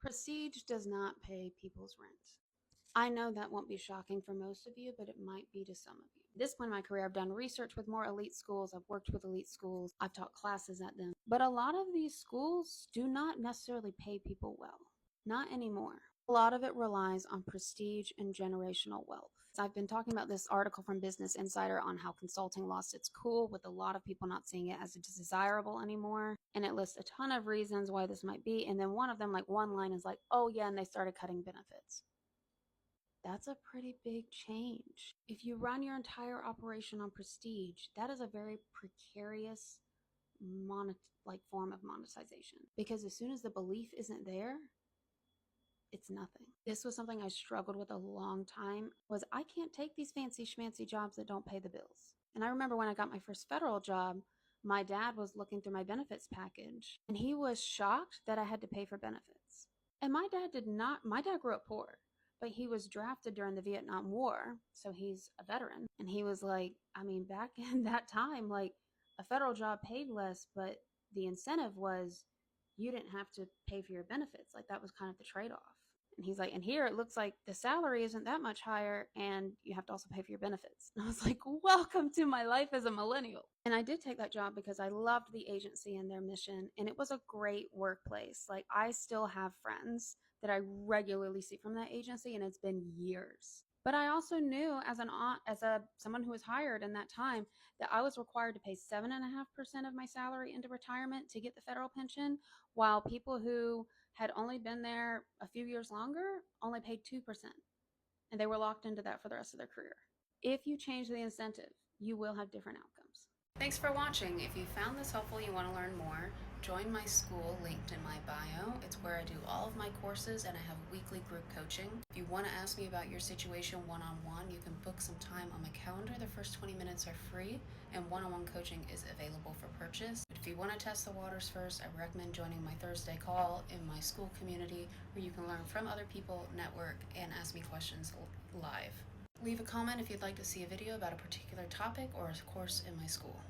Prestige does not pay people's rent. I know that won't be shocking for most of you, but it might be to some of you. At this point in my career, I've done research with more elite schools. I've worked with elite schools. I've taught classes at them. But a lot of these schools do not necessarily pay people well. Not anymore. A lot of it relies on prestige and generational wealth. I've been talking about this article from Business Insider on how consulting lost its cool, with a lot of people not seeing it as desirable anymore. And it lists a ton of reasons why this might be. And then one of them, like one line is like, oh yeah, and they started cutting benefits. That's a pretty big change. If you run your entire operation on prestige, that is a very precarious form of monetization, because as soon as the belief isn't there, it's nothing. This was something I struggled with a long time, was I can't take these fancy schmancy jobs that don't pay the bills. And I remember when I got my first federal job, my dad was looking through my benefits package and he was shocked that I had to pay for benefits. And my dad grew up poor, but he was drafted during the Vietnam War, so he's a veteran. And he was like, I mean, back in that time, like a federal job paid less, but the incentive was you didn't have to pay for your benefits. Like that was kind of the trade-off. And he's like, and here it looks like the salary isn't that much higher and you have to also pay for your benefits. And I was like, welcome to my life as a millennial. And I did take that job because I loved the agency and their mission. And it was a great workplace. Like I still have friends that I regularly see from that agency, and it's been years. But I also knew as someone who was hired in that time that I was required to pay 7.5% of my salary into retirement to get the federal pension, while people who had only been there a few years longer only paid 2%. And they were locked into that for the rest of their career. If you change the incentive, you will have different outcomes. Thanks for watching. If you found this helpful and you want to learn more, join my school linked in my bio. It's where I do all of my courses and I have weekly group coaching. If you want to ask me about your situation one-on-one, you can book some time on my calendar. The first 20 minutes are free and one-on-one coaching is available for purchase. But if you want to test the waters first, I recommend joining my Thursday call in my school community, where you can learn from other people, network, and ask me questions live. Leave a comment if you'd like to see a video about a particular topic or a course in my school.